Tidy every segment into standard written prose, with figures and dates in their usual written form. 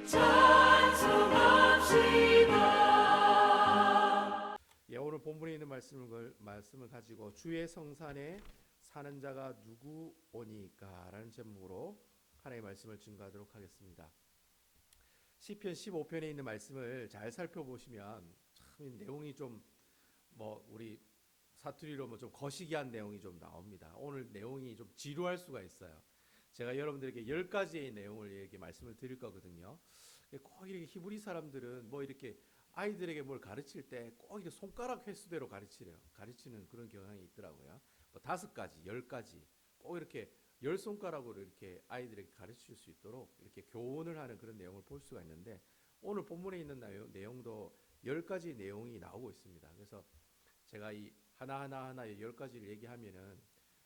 찬송합시다. 예, 오늘 본문에 있는 말씀을 가지고 주의 성산에 사는 자가 누구오니까 라는 제목으로 하나님의 말씀을 증거하도록 하겠습니다. 시편 15편에 있는 말씀을 잘 살펴보시면 참 내용이 좀 우리 사투리로 좀 거시기한 내용이 좀 나옵니다. 오늘 내용이 좀 지루할 수가 있어요. 제가 여러분들에게 10가지의 내용을 이렇게 말씀을 드릴 거거든요. 꼭 이렇게 히브리 사람들은 이렇게 아이들에게 뭘 가르칠 때 꼭 이렇게 손가락 횟수대로 가르치는 그런 경향이 있더라고요. 5가지, 10가지 꼭 이렇게 10손가락으로 이렇게 아이들에게 가르칠 수 있도록 이렇게 교훈을 하는 그런 내용을 볼 수가 있는데, 오늘 본문에 있는 내용도 10가지 내용이 나오고 있습니다. 그래서 제가 이 하나하나의 10가지를 얘기하면은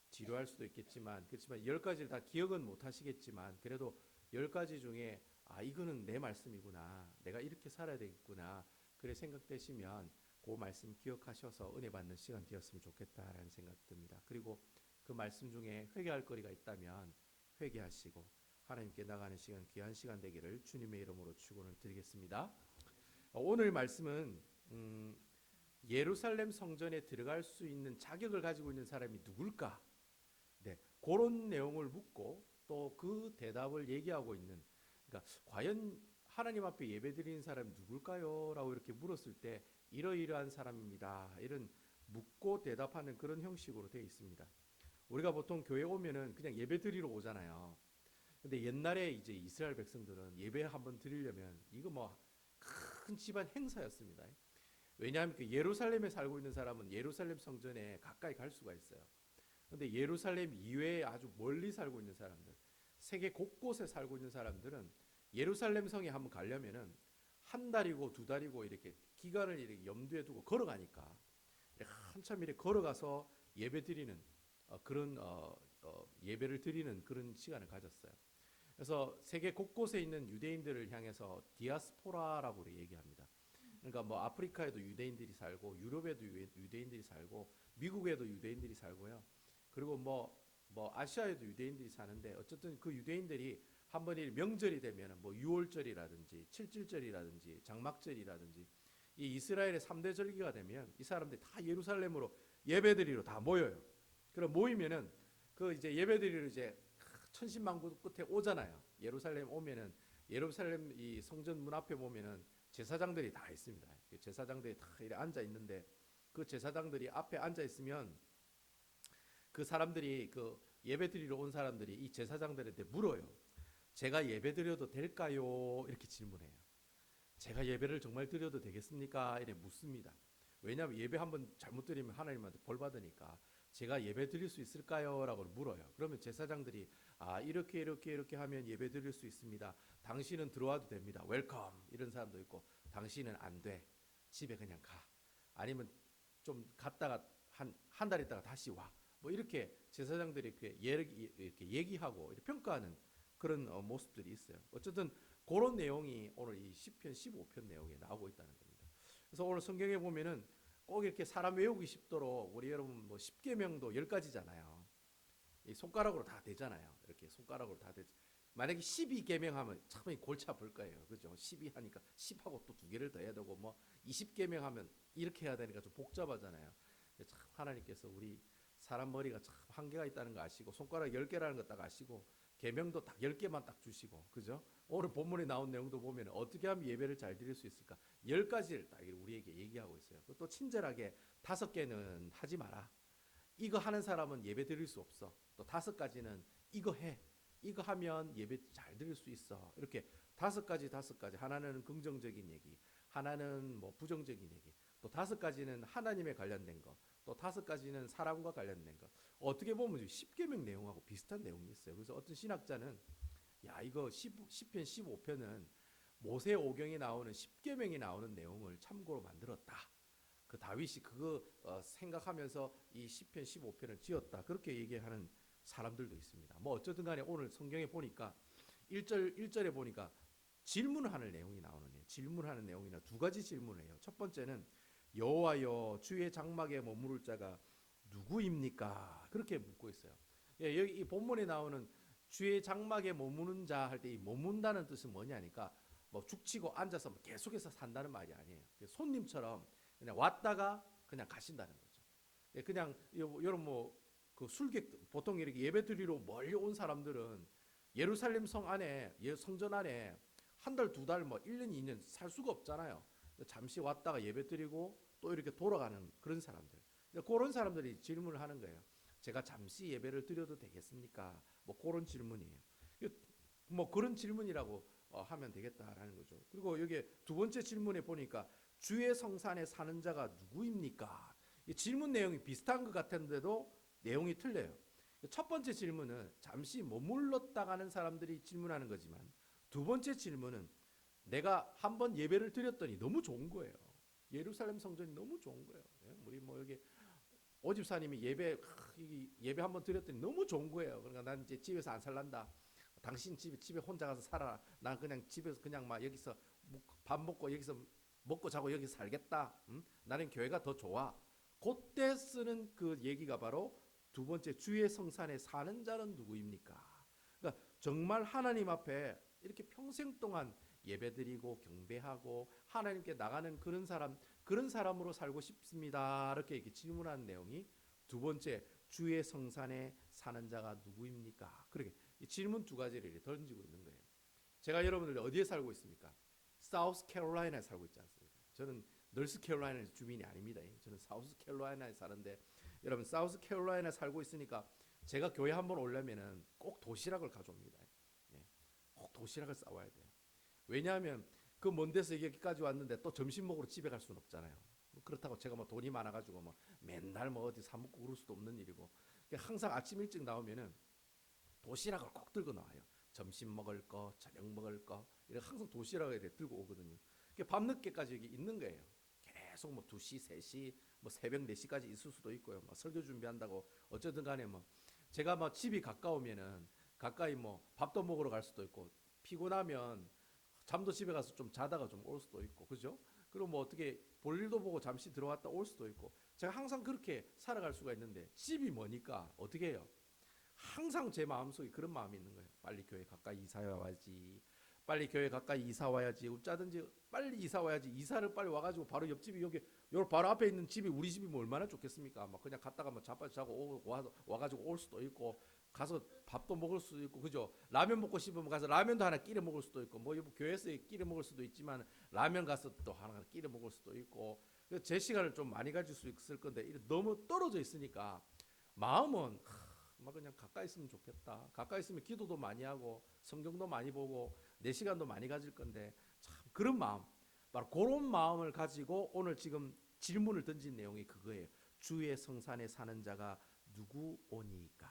지루할 수도 있겠지만, 그렇지만 10가지를 다 기억은 못 하시겠지만, 그래도 10가지 중에 이거는 내 말씀이구나, 내가 이렇게 살아야 되겠구나, 그래 생각되시면 그 말씀 기억하셔서 은혜 받는 시간 되었으면 좋겠다라는 생각 듭니다. 그리고 그 말씀 중에 회개할 거리가 있다면 회개하시고 하나님께 나가는 시간, 귀한 시간 되기를 주님의 이름으로 축원을 드리겠습니다. 오늘 말씀은 예루살렘 성전에 들어갈 수 있는 자격을 가지고 있는 사람이 누굴까? 네, 그런 내용을 묻고 또 그 대답을 얘기하고 있는, 그러니까 과연 하나님 앞에 예배드리는 사람이 누굴까요? 라고 이렇게 물었을 때 이러이러한 사람입니다, 이런 묻고 대답하는 그런 형식으로 되어 있습니다. 우리가 보통 교회 오면은 그냥 예배드리러 오잖아요. 근데 옛날에 이제 이스라엘 백성들은 예배 한번 드리려면 이거 큰 집안 행사였습니다. 왜냐하면 그 예루살렘에 살고 있는 사람은 예루살렘 성전에 가까이 갈 수가 있어요. 근데 예루살렘 이외에 아주 멀리 살고 있는 사람들, 세계 곳곳에 살고 있는 사람들은 예루살렘 성에 한번 가려면은 한 달이고 두 달이고 이렇게 기간을 이렇게 염두에 두고 걸어가니까 한참 이렇게 걸어가서 예배 드리는 그런 예배를 드리는 그런 시간을 가졌어요. 그래서 세계 곳곳에 있는 유대인들을 향해서 디아스포라라고 얘기합니다. 그러니까 아프리카에도 유대인들이 살고, 유럽에도 유대인들이 살고, 미국에도 유대인들이 살고요. 그리고 아시아에도 유대인들이 사는데, 어쨌든 그 유대인들이 한번 명절이 되면 유월절이라든지 칠칠절이라든지 장막절이라든지 이 이스라엘의 3대 절기가 되면 이 사람들이 다 예루살렘으로 예배드리러 다 모여요. 그럼 모이면은 그 이제 예배드리러 이제 천신만고 끝에 오잖아요. 예루살렘 오면은 예루살렘 이 성전 문 앞에 보면은 제사장들이 다 있습니다. 제사장들이 다 이렇게 앉아 있는데, 그 제사장들이 앞에 앉아 있으면 그 사람들이, 그 예배드리러 온 사람들이 이 제사장들한테 물어요. 제가 예배드려도 될까요? 이렇게 질문해요. 제가 예배를 정말 드려도 되겠습니까? 이렇게 묻습니다. 왜냐하면 예배 한번 잘못 드리면 하나님한테 벌 받으니까 제가 예배 드릴 수 있을까요? 라고 물어요. 그러면 제사장들이 이렇게 하면 예배 드릴 수 있습니다. 당신은 들어와도 됩니다. 웰컴, 이런 사람도 있고, 당신은 안 돼, 집에 그냥 가, 아니면 좀 갔다가 한 달 있다가 다시 와, 이렇게 제사장들이 이렇게 얘기하고 이렇게 평가하는 그런 모습들이 있어요. 어쨌든 그런 내용이 오늘 이 시편 15편 내용에 나오고 있다는 겁니다. 그래서 오늘 성경에 보면은 꼭 이렇게 사람 외우기 쉽도록, 우리 여러분 10계명도 10가지잖아요. 이 손가락으로 다 되잖아요. 이렇게 손가락으로 다 되죠. 만약에 12계명 하면 참 골치 아플 거예요. 그죠? 12 하니까 10하고 또 2개를 더 해야 되고, 20계명 하면 이렇게 해야 되니까 좀 복잡하잖아요. 참 하나님께서 우리 사람 머리가 참 한계가 있다는 거 아시고, 손가락 10개라는 거 딱 아시고, 계명도 딱 10개만 딱 주시고, 그죠? 오늘 본문에 나온 내용도 보면 어떻게 하면 예배를 잘 드릴 수 있을까? 10가지를 딱 우리에게 얘기하고 있어요. 또 친절하게 5개는 하지 마라, 이거 하는 사람은 예배 드릴 수 없어, 또 5가지는 이거 해, 이거 하면 예배 잘 드릴 수 있어, 이렇게 5가지, 하나는 긍정적인 얘기, 하나는 부정적인 얘기, 또 5가지는 하나님에 관련된 거, 또 5가지는 사람과 관련된 거. 어떻게 보면 10계명 내용하고 비슷한 내용이 있어요. 그래서 어떤 신학자는 이거 시편 15편은 모세 오경에 나오는 10계명이 나오는 내용을 참고로 만들었다, 그 다윗이 그거 생각하면서 이 시편 15편을 지었다, 그렇게 얘기하는 사람들도 있습니다. 어쨌든 간에 오늘 성경에 보니까 1절에 보니까 질문하는 내용이 나오네요. 질문하는 내용이나 2가지 질문을 해요. 첫 번째는 여호와여, 주의 장막에 머무를 자가 누구입니까? 그렇게 묻고 있어요. 여기 이 본문에 나오는 주의 장막에 머무는 자 할 때 이 머문다는 뜻은 뭐냐니까 뭐 죽치고 앉아서 뭐 계속해서 산다는 말이 아니에요. 손님처럼 그냥 왔다가 그냥 가신다는 거죠. 그냥 여러분 뭐그 술객 보통 이렇게 예배 드리러 멀리 온 사람들은 예루살렘 성 안에 성전 안에 한 달, 두 달, 뭐 1년, 2년 살 수가 없잖아요. 잠시 왔다가 예배 드리고 또 이렇게 돌아가는 그런 사람들. 그런 사람들이 질문을 하는 거예요. 제가 잠시 예배를 드려도 되겠습니까? 뭐 그런 질문이에요. 뭐 그런 질문이라고 하면 되겠다라는 거죠. 그리고 여기 두 번째 질문에 보니까 주의 성산에 사는 자가 누구입니까? 이 질문 내용이 비슷한 것 같은데도 내용이 틀려요. 첫 번째 질문은 잠시 머물렀다 가는 사람들이 질문하는 거지만 두 번째 질문은 내가 한번 예배를 드렸더니 너무 좋은 거예요. 예루살렘 성전이 너무 좋은 거예요. 우리 뭐 여기 오집사님이 예배 한번 드렸더니 너무 좋은 거예요. 그러니까 난 이제 집에서 안 살란다. 당신 집에 혼자 가서 살아. 난 그냥 집에서 그냥 막 여기서 밥 먹고 여기서 먹고 자고 여기서 살겠다. 나는 교회가 더 좋아. 그때 쓰는 그 얘기가 바로 두 번째 주의 성산에 사는 자는 누구입니까? 그러니까 정말 하나님 앞에 이렇게 평생 동안 예배드리고 경배하고 하나님께 나가는 그런 사람으로 살고 싶습니다. 이렇게 질문하는 내용이 두 번째 주의 성산에 사는 자가 누구입니까? 그렇게 질문 두 가지를 던지고 있는 거예요. 제가 여러분들 어디에 살고 있습니까? 사우스 캐롤라이나에 살고 있지 않습니까? 저는 너스 캐롤라이나 주민이 아닙니다. 저는 사우스 캐롤라이나에 사는데 여러분 사우스 캐롤라이나에 살고 있으니까 제가 교회 한번 오려면은 꼭 도시락을 가져옵니다. 꼭 도시락을 싸와야 돼요. 왜냐하면 그 먼 데서 여기까지 왔는데 또 점심 먹으러 집에 갈 수는 없잖아요. 그렇다고 제가 뭐 돈이 많아가지고 뭐 맨날 뭐 어디 사 먹고 그럴 수도 없는 일이고 항상 아침 일찍 나오면은 도시락을 꼭 들고 나와요. 점심 먹을 거, 저녁 먹을 거 이렇게 항상 도시락을 들고 오거든요. 밤늦게까지 여기 있는 거예요. 계속 뭐 2시, 3시, 뭐 새벽 4시까지 있을 수도 있고요. 뭐 설교 준비한다고 어쨌든 간에 뭐 제가 뭐 집이 가까우면은 가까이 뭐 밥도 먹으러 갈 수도 있고 피곤하면 잠도 집에 가서 좀 자다가 좀 올 수도 있고 그죠? 그리고 뭐 어떻게 볼일도 보고 잠시 들어왔다 올 수도 있고 제가 항상 그렇게 살아갈 수가 있는데 집이 머니까 어떻게 해요? 항상 제 마음속에 그런 마음이 있는 거예요. 빨리 교회 가까이 이사 와야지. 빨리 교회 가까이 이사 와야지. 어쩌든지 빨리 이사 와야지. 이사를 빨리 와가지고 바로 옆집이 여기 바로 앞에 있는 집이 우리 집이면 얼마나 좋겠습니까? 막 그냥 갔다가 뭐 자빠져 자고 와가지고 올 수도 있고 가서 밥도 먹을 수도 있고 그죠? 라면 먹고 싶으면 가서 라면도 하나 끼려 먹을 수도 있고 뭐 교회에서 끼려 먹을 수도 있지만 라면 가서 또 하나 끼려 먹을 수도 있고 제 시간을 좀 많이 가질 수 있을 건데 너무 떨어져 있으니까 마음은 막 그냥 가까이 있으면 좋겠다. 가까이 있으면 기도도 많이 하고 성경도 많이 보고 내 시간도 많이 가질 건데 참 그런 마음, 바로 그런 마음을 가지고 오늘 지금 질문을 던진 내용이 그거예요. 주의 성산에 사는 자가 누구오니까.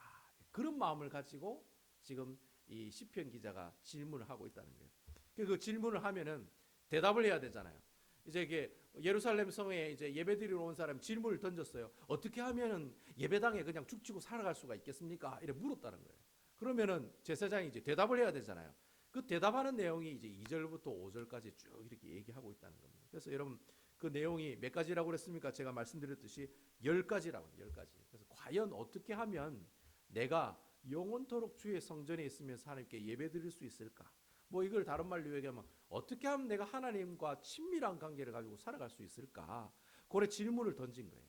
그런 마음을 가지고 지금 이 시편 기자가 질문을 하고 있다는 거예요. 그 질문을 하면은 대답을 해야 되잖아요. 이제 이게 예루살렘 성에 이제 예배드리러 온 사람 질문을 던졌어요. 어떻게 하면은 예배당에 그냥 죽치고 살아갈 수가 있겠습니까? 이렇게 물었다는 거예요. 그러면은 제사장이 이제 대답을 해야 되잖아요. 그 대답하는 내용이 이제 2절부터 5절까지 쭉 이렇게 얘기하고 있다는 겁니다. 그래서 여러분 그 내용이 몇 가지라고 그랬습니까? 제가 말씀드렸듯이 10가지라고 10가지. 그래서 과연 어떻게 하면 내가 영원토록 주의 성전에 있으면서 하나님께 예배드릴 수 있을까? 뭐 이걸 다른 말로 얘기하면 어떻게 하면 내가 하나님과 친밀한 관계를 가지고 살아갈 수 있을까? 그래 질문을 던진 거예요.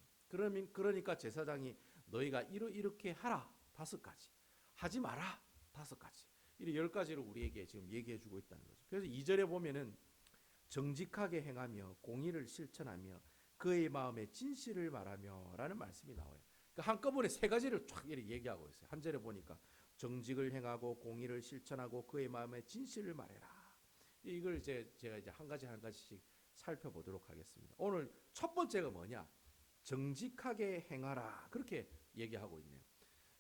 그러니까 제사장이 너희가 이렇게 하라 5가지, 하지 마라 5가지, 이렇게 10가지를 우리에게 지금 얘기해주고 있다는 거죠. 그래서 2절에 보면은 정직하게 행하며 공의를 실천하며 그의 마음에 진실을 말하며라는 말씀이 나와요. 그러니까 한꺼번에 3가지를 쫙 이렇게 얘기하고 있어요. 한 절에 보니까 정직을 행하고 공의를 실천하고 그의 마음에 진실을 말해라. 이걸 제가 이제 한 가지씩 살펴보도록 하겠습니다. 오늘 첫 번째가 뭐냐? 정직하게 행하라. 그렇게 얘기하고 있네요.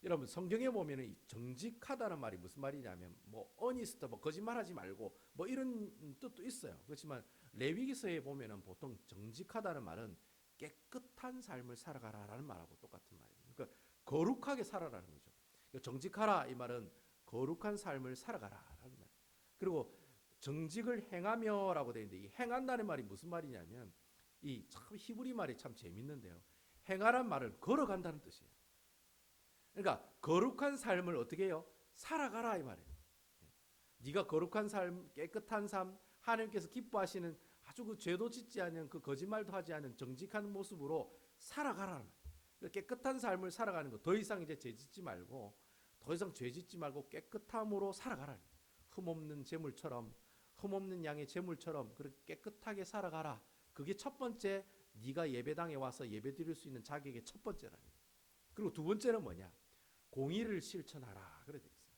여러분 성경에 보면은 이 정직하다는 말이 무슨 말이냐면 뭐 어니스트, 뭐 거짓말하지 말고 뭐 이런 뜻도 있어요. 그렇지만 레위기서에 보면은 보통 정직하다는 말은 깨끗한 삶을 살아가라라는 말하고 똑같은 말이에요. 그러니까 거룩하게 살아라는 거죠. 정직하라 이 말은 거룩한 삶을 살아가라라는 말. 그리고 정직을 행하며라고 되어 있는데 이 행한다는 말이 무슨 말이냐면 이 참 히브리 말이 참 재밌는데요. 행하란 말은 걸어간다는 뜻이에요. 그러니까 거룩한 삶을 어떻게 해요? 살아가라 이 말이에요. 네가 거룩한 삶, 깨끗한 삶, 하나님께서 기뻐하시는 아주 그 죄도 짓지 않은 그 거짓말도 하지 않은 정직한 모습으로 살아가라는 거예요. 깨끗한 삶을 살아가는 거. 더 이상 이제 죄 짓지 말고 더 이상 죄 짓지 말고 깨끗함으로 살아가라는 거예요. 흠없는 재물처럼 흠없는 양의 재물처럼 그렇게 깨끗하게 살아가라. 그게 첫 번째 네가 예배당에 와서 예배드릴 수 있는 자격의 첫 번째라는 거예요. 그리고 두 번째는 뭐냐? 공의를 실천하라. 그래 되겠어요.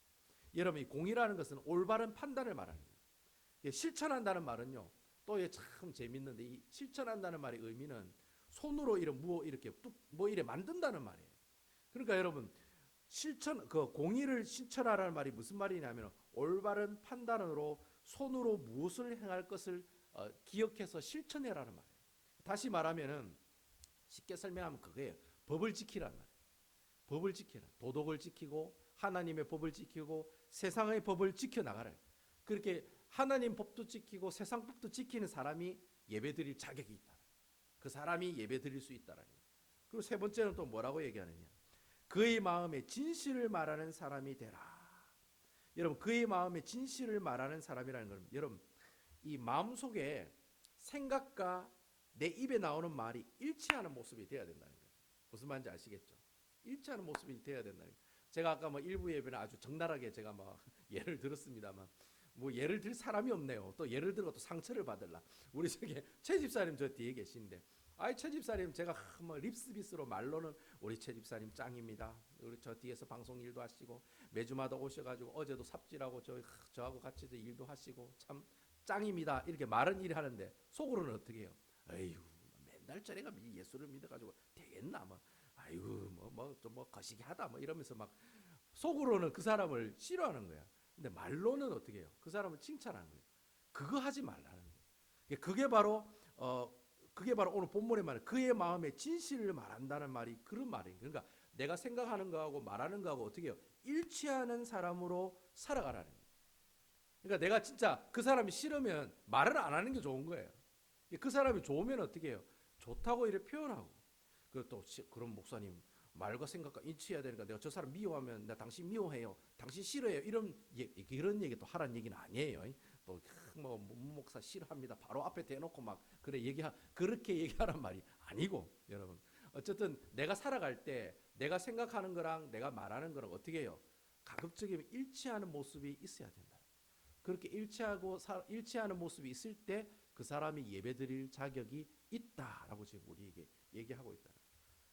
여러분 이 공의라는 것은 올바른 판단을 말하는 거예요. 실천한다는 말은요. 또 참 재밌는데 이 실천한다는 말의 의미는 손으로 이렇게 뭐 이래 만든다는 말이에요. 그러니까 여러분 실천 그 공의를 실천하라는 말이 무슨 말이냐면 올바른 판단으로 손으로 무엇을 행할 것을 기억해서 실천해라는 말이에요. 다시 말하면은 쉽게 설명하면 그거예요. 법을 지키라는 말이에요. 법을 지키라. 도덕을 지키고 하나님의 법을 지키고 세상의 법을 지켜나가라. 그렇게 하나님 법도 지키고 세상 법도 지키는 사람이 예배드릴 자격이 있다. 그 사람이 예배드릴 수 있다라는 거예요. 그리고 세 번째는 또 뭐라고 얘기하느냐. 그의 마음에 진실을 말하는 사람이 되라. 여러분 그의 마음에 진실을 말하는 사람이라는 건 여러분 이 마음속에 생각과 내 입에 나오는 말이 일치하는 모습이 돼야 된다는 거예요. 무슨 말인지 아시겠죠? 일치하는 모습이 돼야 된다는 거예요. 제가 아까 뭐 일부 예배는 아주 적나라하게 제가 뭐 예를 들었습니다만 뭐 예를 들 사람이 없네요. 또 예를 들어 또 상처를 받을라. 우리 저기 최 집사님 저 뒤에 계시는데 아이 최 집사님 제가 뭐 립스비스로 말로는 우리 최 집사님 짱입니다. 우리 저 뒤에서 방송 일도 하시고 매주마다 오셔가지고 어제도 삽질하고 저하고 같이 일도 하시고 참 짱입니다. 이렇게 말은 일이 하는데 속으로는 어떻게 해요? 에휴 맨날 저래가 예수를 믿어가지고 되겠나 뭐 아이고 뭐 거시기 하다 뭐 이러면서 막 속으로는 그 사람을 싫어하는 거야. 근데 말로는 어떻게 해요? 그 사람을 칭찬하는 거예요. 그거 하지 말라는 거예요. 그게 바로 오늘 본문의 말 그의 마음에 진실을 말한다는 말이 그런 말이에요. 그러니까 내가 생각하는 거하고 말하는 거하고 어떻게 해요? 일치하는 사람으로 살아가라는 거예요. 그러니까 내가 진짜 그 사람이 싫으면 말을 안 하는 게 좋은 거예요. 그 사람이 좋으면 어떻게 해요? 좋다고 이렇게 표현하고 또 그럼 목사님 말과 생각과 일치해야 되니까 내가 저 사람 미워하면 나 당신 미워해요. 당신 싫어해요. 이런 얘기 또 하라는 얘기는 아니에요. 또 뭐 목사 싫어합니다. 바로 앞에 대놓고 막 그렇게 얘기하란 말이 아니고 여러분 어쨌든 내가 살아갈 때 내가 생각하는 거랑 내가 말하는 거랑 어떻게 해요? 가급적이면 일치하는 모습이 있어야 된다. 그렇게 일치하는 모습이 있을 때 그 사람이 예배드릴 자격이 있다라고 지금 우리에게 얘기하고 있다.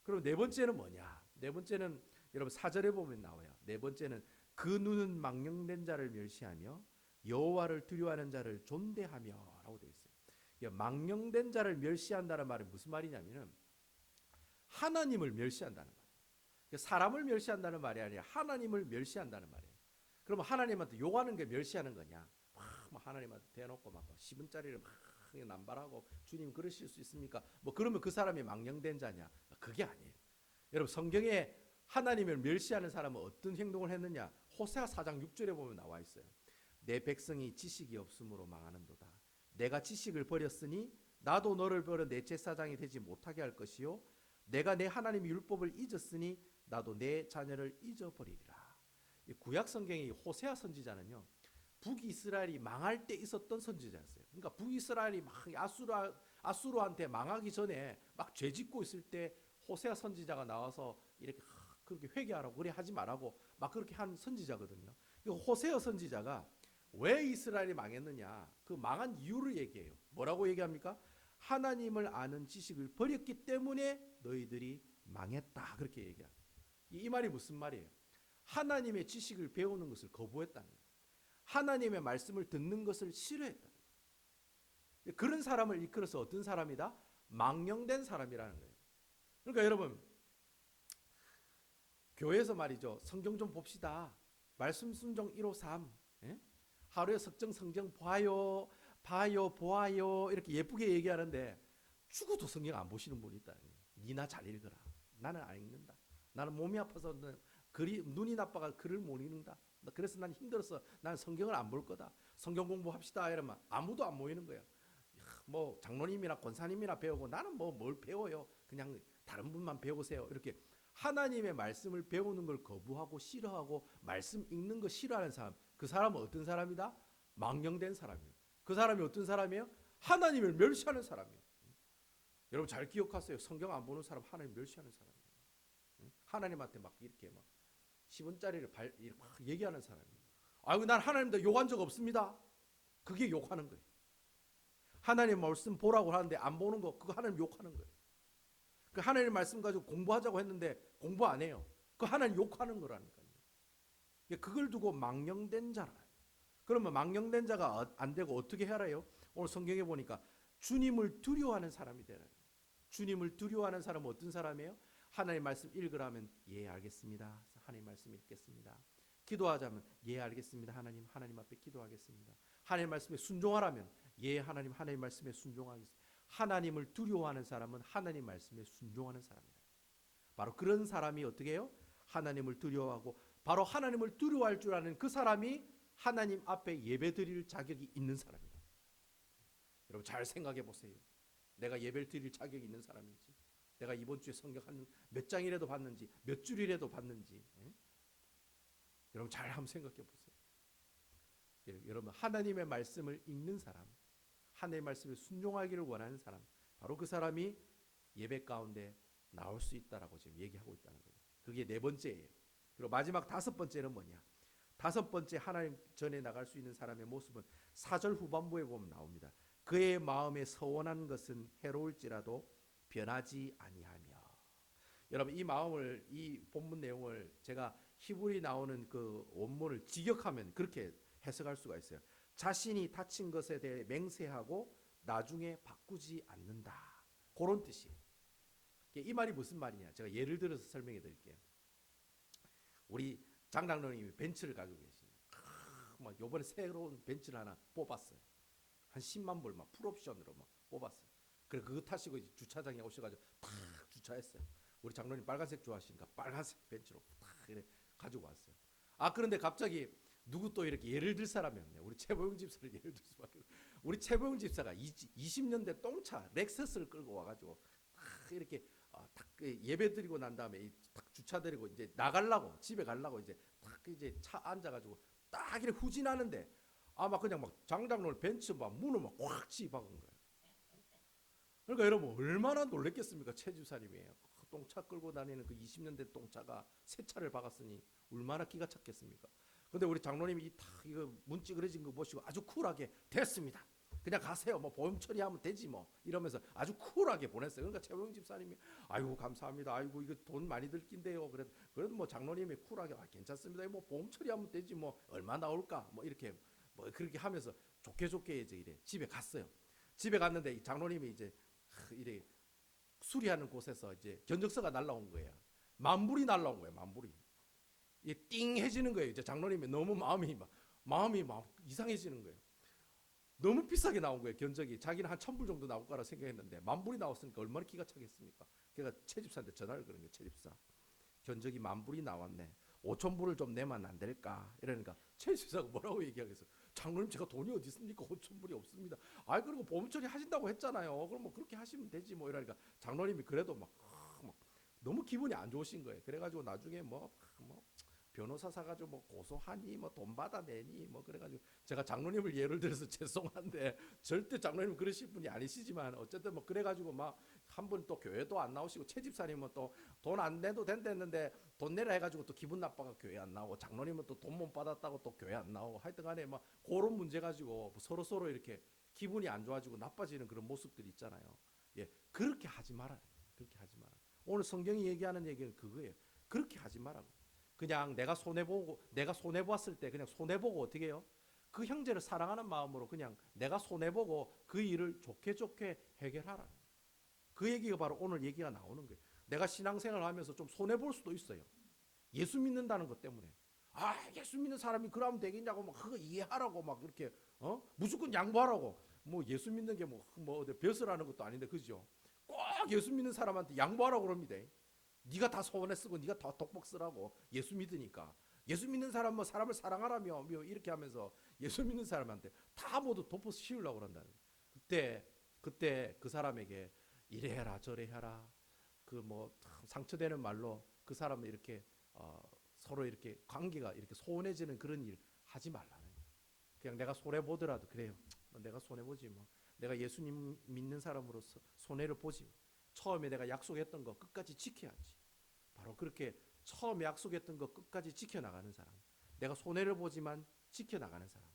그럼 네 번째는 뭐냐? 네 번째는 여러분 4절에 보면 나와요. 네 번째는 그 눈은 망령된 자를 멸시하며 여호와를 두려워하는 자를 존대하며라고 되어 있어요. 망령된 자를 멸시한다는 말은 무슨 말이냐면은 하나님을 멸시한다는 말이에요. 사람을 멸시한다는 말이 아니라 하나님을 멸시한다는 말이에요. 그러면 하나님한테 욕하는 게 멸시하는 거냐? 막 하나님한테 대놓고 막 10원짜리를 막 남발하고 주님 그러실 수 있습니까? 뭐 그러면 그 사람이 망령된 자냐? 그게 아니에요. 여러분 성경에 하나님을 멸시하는 사람은 어떤 행동을 했느냐? 호세아 4장 6절에 보면 나와 있어요. 내 백성이 지식이 없으므로 망하는도다. 내가 지식을 버렸으니 나도 너를 버려 내 제사장이 되지 못하게 할 것이요 내가 내 하나님의 율법을 잊었으니 나도 내 자녀를 잊어버리리라. 구약 성경의 호세아 선지자는요. 북이스라엘이 망할 때 있었던 선지자였어요. 그러니까 북이스라엘이 막 아수르한테 망하기 전에 막 죄짓고 있을 때 호세아 선지자가 나와서 이렇게 그렇게 회개하라고 그래 하지 말라고 막 그렇게 한 선지자거든요. 호세아 선지자가 왜 이스라엘이 망했느냐 그 망한 이유를 얘기해요. 뭐라고 얘기합니까? 하나님을 아는 지식을 버렸기 때문에 너희들이 망했다 그렇게 얘기합니다. 이 말이 무슨 말이에요? 하나님의 지식을 배우는 것을 거부했다는 거예요. 하나님의 말씀을 듣는 것을 싫어했다. 그런 사람을 이끌어서 어떤 사람이다? 망령된 사람이라는 거예요. 그러니까 여러분 교회에서 말이죠. 성경 좀 봅시다. 말씀 순종 153 예? 하루에 석정 성경 봐요 보아요 이렇게 예쁘게 얘기하는데 죽어도 성경 안 보시는 분이 있다. 니나 잘 읽어라. 나는 안 읽는다. 나는 몸이 아파서 눈이 나빠가 글을 못 읽는다. 그래서 난 힘들어서 난 성경을 안 볼 거다. 성경 공부합시다 이러면 아무도 안 모이는 거야. 뭐 장로님이나 권사님이나 배우고 나는 뭐 뭘 배워요. 그냥 다른 분만 배우세요. 이렇게 하나님의 말씀을 배우는 걸 거부하고 싫어하고 말씀 읽는 거 싫어하는 사람 그 사람은 어떤 사람이다? 망령된 사람이에요. 그 사람이 어떤 사람이에요? 하나님을 멸시하는 사람이에요. 여러분 잘 기억하세요. 성경 안 보는 사람 하나님 멸시하는 사람이에요. 하나님한테 막 이렇게 막 10원짜리를 막 얘기하는 사람이에요. 아이고 난 하나님도 욕한 적 없습니다. 그게 욕하는 거예요. 하나님 말씀 보라고 하는데 안 보는 거 그거 하나님 욕하는 거예요. 그 하나님 말씀 가지고 공부하자고 했는데 공부 안 해요. 그 하나님 욕하는 거라니까요. 그걸 두고 망령된 자라. 그러면 망령된 자가 안 되고 어떻게 해라요? 오늘 성경에 보니까 주님을 두려워하는 사람이 되라. 주님을 두려워하는 사람은 어떤 사람이에요? 하나님 말씀 읽으라면 예 알겠습니다. 하나님 말씀 읽겠습니다. 기도하자면 예 알겠습니다. 하나님 앞에 기도하겠습니다. 하나님 말씀에 순종하라면 예 하나님 말씀에 순종하겠습니다. 하나님을 두려워하는 사람은 하나님 말씀에 순종하는 사람이다. 바로 그런 사람이 어떻게 해요? 하나님을 두려워하고 바로 하나님을 두려워할 줄 아는 그 사람이 하나님 앞에 예배드릴 자격이 있는 사람이다. 여러분 잘 생각해 보세요. 내가 예배를 드릴 자격이 있는 사람인지, 내가 이번 주에 성경 한 몇 장이라도 봤는지, 몇 줄이라도 봤는지, 여러분 잘 한번 생각해 보세요. 여러분 하나님의 말씀을 읽는 사람, 하나님의 말씀에 순종하기를 원하는 사람, 바로 그 사람이 예배 가운데 나올 수 있다라고 지금 얘기하고 있다는 거예요. 그게 네 번째예요. 그리고 마지막 다섯 번째는 뭐냐? 다섯 번째 하나님 전에 나갈 수 있는 사람의 모습은 4절 후반부에 보면 나옵니다. 그의 마음에 서원한 것은 해로울지라도 변하지 아니하며. 여러분 이 마음을, 이 본문 내용을 제가 히브리 나오는 그 원문을 직역하면 그렇게 해석할 수가 있어요. 자신이 다친 것에 대해 맹세하고 나중에 바꾸지 않는다. 그런 뜻이에요. 이 말이 무슨 말이냐? 제가 예를 들어서 설명해 드릴게요. 우리 장장로님이 벤츠를 가지고 계십니다. 막 요번에 새로운 벤츠를 하나 뽑았어요. 한 10만 불 막 풀옵션으로 막 뽑았어요. 그래 그거 타시고 이제 주차장에 오셔가지고 탁 주차했어요. 우리 장로님 빨간색 좋아하시니까 빨간색 벤츠로 탁 이렇게 가지고 왔어요. 아 그런데 갑자기 누구 또 이렇게 예를 들 사람이 없네요. 우리 최보영 집사를 예를 들 수밖에 없어요. 우리 최보영 집사가 20년대 똥차 렉서스를 끌고 와가지고 탁 이렇게 딱 예배 드리고 난 다음에 딱 주차 드리고 이제 나가려고 집에 가려고 이제 딱 이제 차 앉아가지고 딱 이렇게 후진하는데 막 그냥 막 장장로를 벤츠 막 문을 막 꽉 치박은 거예요. 그러니까 여러분 얼마나 놀랬겠습니까? 최 집사님이 똥차 끌고 다니는 그 20년대 똥차가 새 차를 박았으니 얼마나 기가 찼겠습니까? 근데 우리 장로님이 이거 문 찌그러진 거 보시고 아주 쿨하게 됐습니다. 그냥 가세요. 뭐 보험 처리하면 되지 뭐 이러면서 아주 쿨하게 보냈어요. 그러니까 최보영 집사님이 아이고 감사합니다. 아이고 이거 돈 많이 들 낀데요. 그래도 뭐 장로님이 쿨하게 괜찮습니다. 뭐 보험 처리하면 되지 뭐 얼마 나올까 뭐 이렇게 뭐 그렇게 하면서 좋게 이제 이래 집에 갔어요. 집에 갔는데 장로님이 이제 이래 수리하는 곳에서 이제 견적서가 날라온 거예요. 만불이 날라온 거예요. 만불이. 이게 띵 해지는 거예요. 이제 장로님이 너무 마음이 막 이상해지는 거예요. 너무 비싸게 나온 거예요. 견적이. 자기는 한 1,000불 정도 나올 거라 생각했는데 만불이 나왔으니까 얼마나 기가 차겠습니까? 그러니까 최 집사한테 전화를 거는 거예요. 최 집사. 견적이 만불이 나왔네. 5,000불을 좀 내면 안 될까? 이러니까 최 집사가 뭐라고 얘기하겠어요? 장로님 제가 돈이 어디 있습니까? 5,000불이 없습니다. 그리고 보험 처리 하신다고 했잖아요. 그럼 뭐 그렇게 하시면 되지 뭐 이러니까 장로님이 그래도 막 너무 기분이 안 좋으신 거예요. 그래가지고 나중에 뭐 변호사 사가지고 뭐 고소하니 뭐 돈 받아내니 뭐 그래가지고 제가 장로님을 예를 들어서 죄송한데 절대 장로님 그러실 분이 아니시지만 어쨌든 뭐 그래가지고 막 한 분 또 교회도 안 나오시고 최 집사님은 또 돈 안 내도 된다는데 돈 내라 해가지고 또 기분 나빠가 교회 안 나오고 장로님은 또 돈 못 받았다고 또 교회 안 나오고 하여튼간에 막 그런 문제 가지고 서로 이렇게 기분이 안 좋아지고 나빠지는 그런 모습들이 있잖아요. 예, 그렇게 하지 마라. 그렇게 하지 마라. 오늘 성경이 얘기하는 얘기는 그거예요. 그렇게 하지 마라고. 그냥 내가 손해보았을 때 그냥 손해보고 어떻게 해요? 그 형제를 사랑하는 마음으로 그냥 내가 손해보고 그 일을 좋게 해결하라. 그 얘기가 바로 오늘 얘기가 나오는 거예요. 내가 신앙생활을 하면서 좀 손해볼 수도 있어요. 예수 믿는다는 것 때문에. 예수 믿는 사람이 그러면 되겠냐고 막 그거 이해하라고 막 이렇게 무조건 양보하라고. 뭐 예수 믿는 게 뭐 어디 벼슬하는 것도 아닌데 그죠? 꼭 예수 믿는 사람한테 양보하라고 그럽니다. 네가 다 소원에 쓰고 네가 다 독복 쓰라고. 예수 믿으니까. 예수 믿는 사람 뭐 사람을 사랑하라며 뭐 이렇게 하면서 예수 믿는 사람한테 다 모두 덮어 씌우려고 그런다는 거예요. 그때 그 사람에게 이래 해라 저래 해라 그 뭐 상처되는 말로 그 사람을 이렇게 서로 이렇게 관계가 이렇게 소원해지는 그런 일 하지 말라는 거예요. 그냥 내가 손해 보더라도 그래요. 뭐 내가 손해 보지 뭐. 내가 예수님 믿는 사람으로서 손해를 보지. 처음에 내가 약속했던 거 끝까지 지켜야지. 바로 그렇게 처음에 약속했던 거 끝까지 지켜나가는 사람. 내가 손해를 보지만 지켜나가는 사람.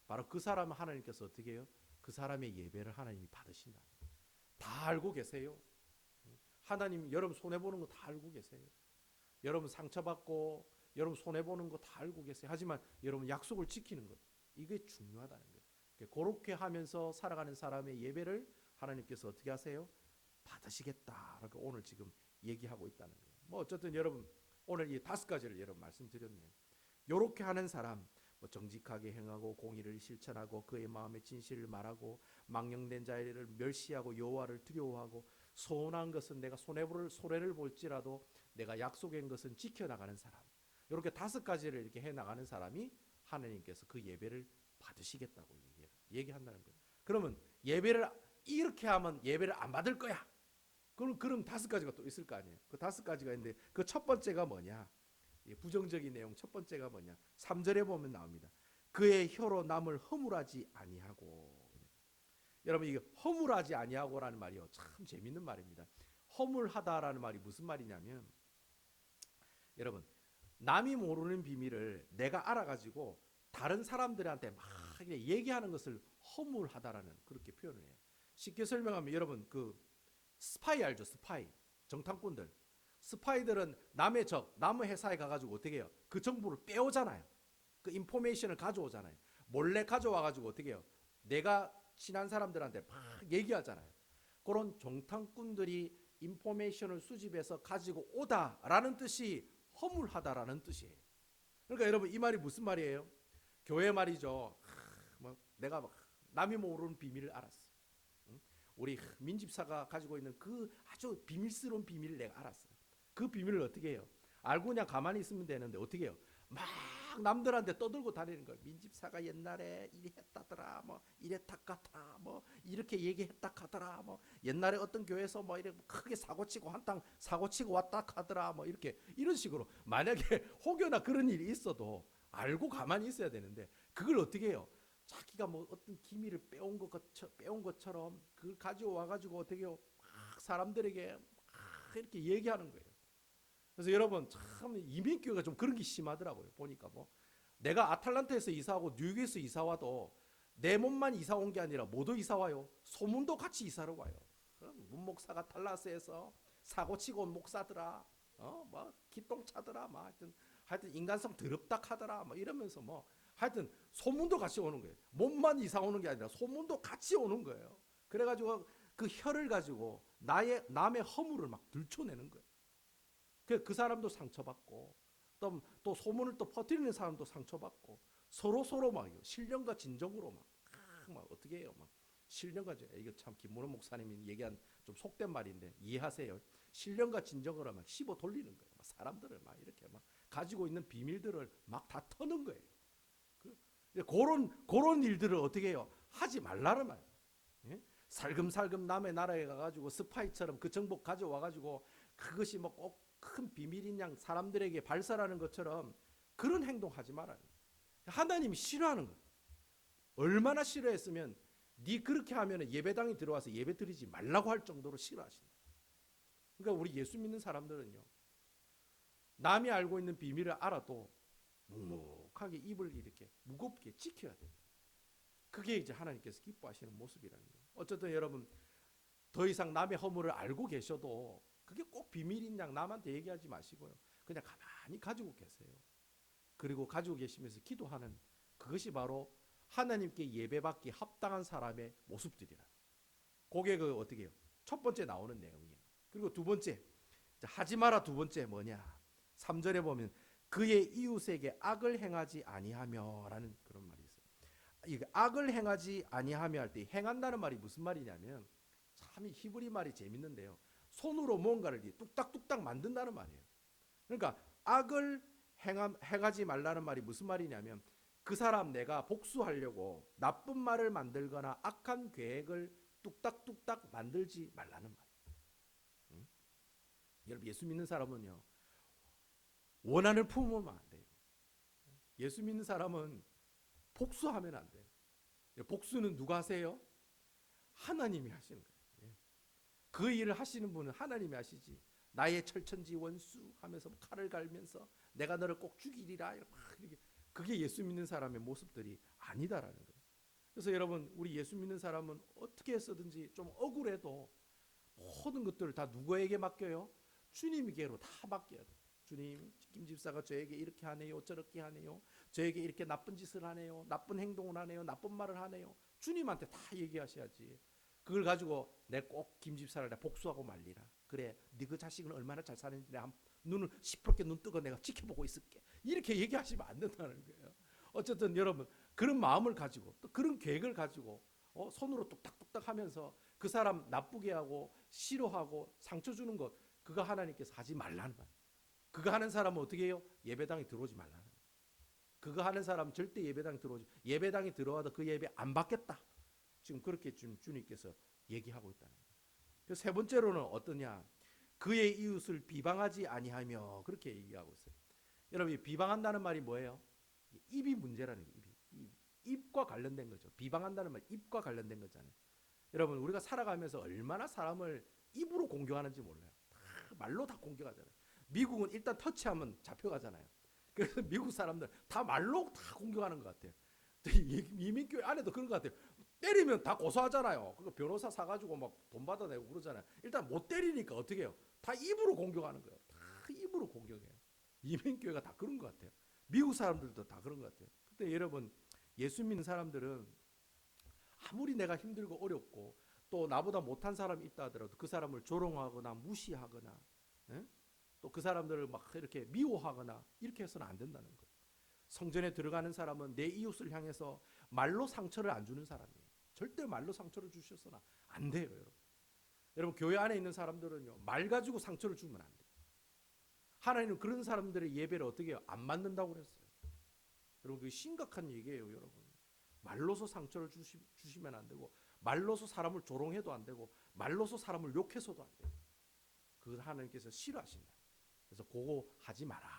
바로 그 사람은 하나님께서 어떻게 해요? 그 사람의 예배를 하나님이 받으신다. 다 알고 계세요. 하나님 여러분 손해보는 거 다 알고 계세요. 여러분 상처받고 여러분 손해보는 거 다 알고 계세요. 하지만 여러분 약속을 지키는 것, 이게 중요하다는 거예요. 그렇게 하면서 살아가는 사람의 예배를 하나님께서 어떻게 하세요? 받으시겠다라고 오늘 지금 얘기하고 있다는 거예요. 뭐 어쨌든 여러분 오늘 이 5가지를 여러분 말씀드렸네요. 요렇게 하는 사람, 뭐 정직하게 행하고 공의를 실천하고 그의 마음의 진실을 말하고 망령된 자를 멸시하고 여호와를 두려워하고 소원한 것은 내가 손해를 볼지라도 내가 약속한 것은 지켜나가는 사람. 이렇게 5가지를 이렇게 해나가는 사람이 하나님께서 그 예배를 받으시겠다고 얘기한다는 거예요. 그러면 예배를 이렇게 하면 예배를 안 받을 거야. 그럼 5가지가 또 있을 거 아니에요. 그 5가지가 있는데 그 첫 번째가 뭐냐? 부정적인 내용 첫 번째가 뭐냐? 3절에 보면 나옵니다. 그의 혀로 남을 허물하지 아니하고. 여러분 이게 허물하지 아니하고라는 말이요. 참 재밌는 말입니다. 허물하다라는 말이 무슨 말이냐면 여러분 남이 모르는 비밀을 내가 알아가지고 다른 사람들한테 막 얘기하는 것을 허물하다라는 그렇게 표현을 해요. 쉽게 설명하면 여러분 그 스파이 알죠? 스파이 정탐꾼들. 스파이들은 남의 적, 남의 회사에 가가지고 어떻게 해요? 그 정보를 빼오잖아요. 그 인포메이션을 가져오잖아요. 몰래 가져와가지고 어떻게 해요? 내가 친한 사람들한테 막 얘기하잖아요. 그런 정탐꾼들이 인포메이션을 수집해서 가지고 오다라는 뜻이 허물하다라는 뜻이에요. 그러니까 여러분 이 말이 무슨 말이에요? 교회 말이죠. 뭐 내가 막 남이 모르는 비밀을 알았어. 우리 민집사가 가지고 있는 그 아주 비밀스러운 비밀을 내가 알았어요. 그 비밀을 어떻게 해요? 알고 그냥 가만히 있으면 되는데 어떻게 해요? 막 남들한테 떠들고 다니는 거예요. 민집사가 옛날에 이랬다더라, 뭐 이랬다 같아, 뭐 이렇게 얘기했다 하더라, 뭐 옛날에 어떤 교회에서 뭐 이렇게 크게 사고치고 한탕 사고치고 왔다 하더라, 뭐 이렇게 이런 식으로 만약에 혹여나 그런 일이 있어도 알고 가만히 있어야 되는데 그걸 어떻게 해요? 자기가 뭐 어떤 기밀을 빼온 것처럼 그걸 가져와 가지고 어떻게 해요? 막 사람들에게 막 이렇게 얘기하는 거예요. 그래서 여러분 참 이민교회가 좀 그런 게 심하더라고요. 보니까 뭐 내가 아틀란타에서 이사하고 뉴욕에서 이사와도 내 몸만 이사 온 게 아니라 모두 이사 와요. 소문도 같이 이사를 와요. 문 목사가 탈라스에서 사고치고 온 목사더라. 뭐 기똥차더라. 뭐 하여튼 인간성 더럽다 하더라. 뭐 이러면서 뭐 하여튼 소문도 같이 오는 거예요. 몸만 이사 오는 게 아니라 소문도 같이 오는 거예요. 그래가지고 그 혀를 가지고 남의 허물을 막 들춰내는 거예요. 그 사람도 상처받고 또 소문을 또 퍼뜨리는 사람도 상처받고 서로 막 신령과 진정으로 막 어떻게 해요? 막 신령과 이거 참 김문호 목사님이 얘기한 좀 속된 말인데 이해하세요. 신령과 진정으로 막 씹어 돌리는 거예요. 막 사람들을 막 이렇게 막 가지고 있는 비밀들을 막 다 터는 거예요. 그런 일들을 어떻게 해요? 하지 말라는 말이에요. 예? 살금살금 남의 나라에 가가지고 스파이처럼 그 정보 가져와가지고 그것이 뭐 꼭 큰 비밀인 양 사람들에게 발설하는 것처럼 그런 행동하지 말아요. 하나님이 싫어하는 거예요. 얼마나 싫어했으면 네 그렇게 하면 예배당에 들어와서 예배 드리지 말라고 할 정도로 싫어하신다. 그러니까 우리 예수 믿는 사람들은요. 남이 알고 있는 비밀을 알아도 묵묵하게 입을 이렇게 무겁게 지켜야 돼요. 그게 이제 하나님께서 기뻐하시는 모습이라는 거예요. 어쨌든 여러분 더 이상 남의 허물을 알고 계셔도 그게 꼭 비밀인 양 남한테 얘기하지 마시고요. 그냥 가만히 가지고 계세요. 그리고 가지고 계시면서 기도하는 그것이 바로 하나님께 예배받기 합당한 사람의 모습들이라. 그게 그 어떻게 해요? 첫 번째 나오는 내용이에요. 그리고 두 번째 하지 마라. 두 번째 뭐냐? 3절에 보면 그의 이웃에게 악을 행하지 아니하며라는 그런 말이 있어요. 이 악을 행하지 아니하며 할 때 행한다는 말이 무슨 말이냐면 참 이 히브리 말이 재밌는데요. 손으로 뭔가를 뚝딱뚝딱 만든다는 말이에요. 그러니까 악을 행하지 말라는 말이 무슨 말이냐면 그 사람 내가 복수하려고 나쁜 말을 만들거나 악한 계획을 뚝딱뚝딱 만들지 말라는 말이에요. 여러분 예수 믿는 사람은요. 원한을 품으면 안 돼요. 예수 믿는 사람은 복수하면 안 돼요. 복수는 누가 하세요? 하나님이 하시는 거예요. 예. 그 일을 하시는 분은 하나님이 하시지. 나의 철천지 원수 하면서 칼을 갈면서 내가 너를 꼭 죽이리라 이렇게 그게 예수 믿는 사람의 모습들이 아니다라는 거예요. 그래서 여러분 우리 예수 믿는 사람은 어떻게 해서든지 좀 억울해도 모든 것들을 다 누구에게 맡겨요? 주님에게로 다 맡겨야 돼요. 주님, 김 집사가 저에게 이렇게 하네요, 저렇게 하네요, 저에게 이렇게 나쁜 짓을 하네요, 나쁜 행동을 하네요, 나쁜 말을 하네요. 주님한테 다 얘기하셔야지. 그걸 가지고 내 꼭 김 집사를 복수하고 말리라. 그래, 네 그 자식은 얼마나 잘 사는지 내가 눈을 시퍼렇게 눈 뜨고 내가 지켜보고 있을게. 이렇게 얘기하시면 안 된다는 거예요. 어쨌든 여러분 그런 마음을 가지고 또 그런 계획을 가지고 손으로 뚝딱뚝딱 하면서 그 사람 나쁘게 하고 싫어하고 상처 주는 것 그거 하나님께서 하지 말라는 거예요. 그거 하는 사람은 어떻게 해요? 예배당에 들어오지 말라는 거예요. 그거 하는 사람 절대 예배당에 들어오지 예배당에 들어와도 그 예배 안 받겠다. 지금 그렇게 주님께서 얘기하고 있다는 거예요. 그래서 세 번째로는 어떠냐? 그의 이웃을 비방하지 아니하며 그렇게 얘기하고 있어요. 여러분 비방한다는 말이 뭐예요? 입이 문제라는 거예요. 입과 관련된 거죠. 비방한다는 말 입과 관련된 거잖아요. 여러분 우리가 살아가면서 얼마나 사람을 입으로 공격하는지 몰라요. 다 말로 다 공격하잖아요. 미국은 일단 터치하면 잡혀가잖아요. 그래서 미국 사람들 다 말로 다 공격하는 것 같아요. 이민교회 안에도 그런 것 같아요. 때리면 다 고소하잖아요. 그거 변호사 사가지고 막 돈 받아내고 그러잖아요. 일단 못 때리니까 어떻게 해요? 다 입으로 공격하는 거예요. 다 입으로 공격해요. 이민교회가 다 그런 것 같아요. 미국 사람들도 다 그런 것 같아요. 근데 여러분 예수 믿는 사람들은 아무리 내가 힘들고 어렵고 또 나보다 못한 사람이 있다 하더라도 그 사람을 조롱하거나 무시하거나 또 그 사람들을 막 이렇게 미워하거나 이렇게 해서는 안 된다는 거예요. 성전에 들어가는 사람은 내 이웃을 향해서 말로 상처를 안 주는 사람이에요. 절대 말로 상처를 주셔서는 안 돼요, 여러분. 여러분 교회 안에 있는 사람들은요 말 가지고 상처를 주면 안 돼요. 하나님은 그런 사람들의 예배를 어떻게 해요? 안 받는다고 그랬어요. 여러분 그게 심각한 얘기예요, 여러분. 말로서 상처를 주시면 안 되고 말로서 사람을 조롱해도 안 되고 말로서 사람을 욕해서도 안 돼요. 그걸 하나님께서 싫어하신다. 그래서 그거 하지 마라.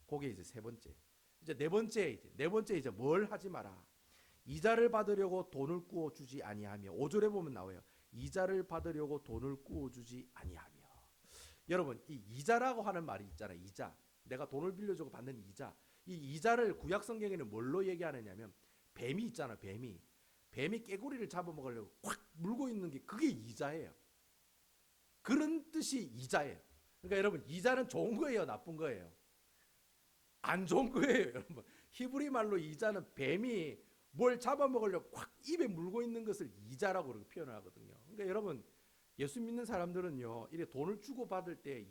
그게 이제 세 번째. 이제 네 번째 이제 뭘 하지 마라. 이자를 받으려고 돈을 꾸어 주지 아니하며 5절에 보면 나와요. 이자를 받으려고 돈을 꾸어 주지 아니하며. 여러분 이 이자라고 하는 말이 있잖아요. 이자. 내가 돈을 빌려주고 받는 이자. 이 이자를 구약 성경에는 뭘로 얘기하느냐면 뱀이 있잖아. 뱀이 깨구리를 잡아먹으려고 확 물고 있는 게 그게 이자예요. 그런 뜻이 이자예요. 그러니까 여러분 이자는 좋은 거예요, 나쁜 거예요? 안 좋은 거예요, 여러분. 히브리 말로 이자는 뱀이 뭘 잡아먹으려고 확 입에 물고 있는 것을 이자라고 그렇게 표현을 하거든요. 그러니까 여러분 예수 믿는 사람들은요, 이래 돈을 주고 받을 때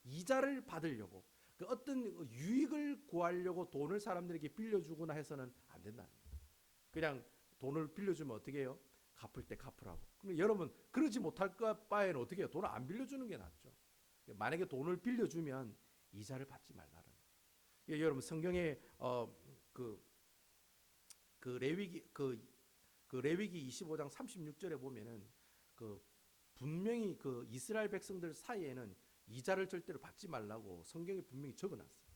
이자를 받으려고 그 어떤 유익을 구하려고 돈을 사람들에게 빌려주거나 해서는 안 된다는 거예요. 그냥 돈을 빌려주면 어떻게 해요? 갚을 때 갚으라고. 그럼 여러분 그러지 못할 바에는 어떻게 해요? 돈을 안 빌려주는 게 낫죠. 만약에 돈을 빌려주면 이자를 받지 말라는 거예요. 여러분 성경에 레위기 25장 36절에 보면은 분명히 이스라엘 백성들 사이에는 이자를 절대로 받지 말라고 성경에 분명히 적어놨어요.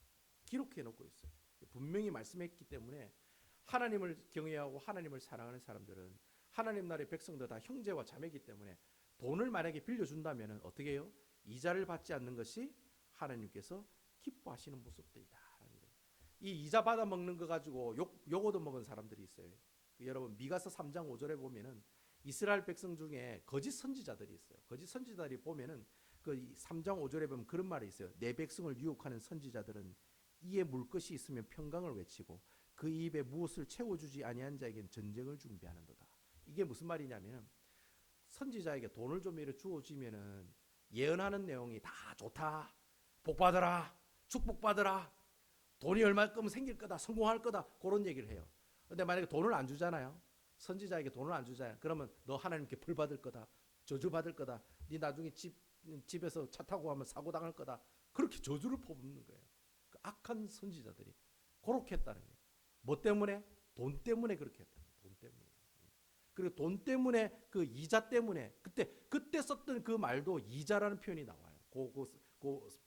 기록해 놓고 있어요. 분명히 말씀했기 때문에 하나님을 경외하고 하나님을 사랑하는 사람들은 하나님 나라의 백성들 다 형제와 자매이기 때문에 돈을 만약에 빌려준다면 어떻게 해요? 이자를 받지 않는 것이 하나님께서 기뻐하시는 모습들이다라는 거예요. 이 이자 받아 먹는 거 가지고 욕 얻어먹은 사람들이 있어요. 여러분 미가서 3장 5절에 보면은 이스라엘 백성 중에 거짓 선지자들이 있어요. 거짓 선지자들이 보면은 그 3장 5절에 보면 그런 말이 있어요. 내 백성을 유혹하는 선지자들은 이에 물 것이 있으면 평강을 외치고 그 입에 무엇을 채워주지 아니한 자에겐 전쟁을 준비하는도다. 이게 무슨 말이냐면 선지자에게 돈을 좀 이렇게 주어지면은 예언하는 내용이 다 좋다, 복 받아라, 축복 받아라, 돈이 얼마큼 생길 거다, 성공할 거다 그런 얘기를 해요. 근데 만약에 돈을 안 주잖아요. 선지자에게 돈을 안 주잖아요. 그러면 너 하나님께 벌 받을 거다, 저주 받을 거다, 네 나중에 집에서 차 타고 가면 사고 당할 거다. 그렇게 저주를 퍼붓는 거예요. 그 악한 선지자들이 그렇게 했다는 거예요. 뭐 때문에? 돈 때문에 그렇게 했다는 거예요. 돈 때문에. 그리고 돈 때문에 그 이자 때문에 그때 썼던 그 말도 이자라는 표현이 나와요.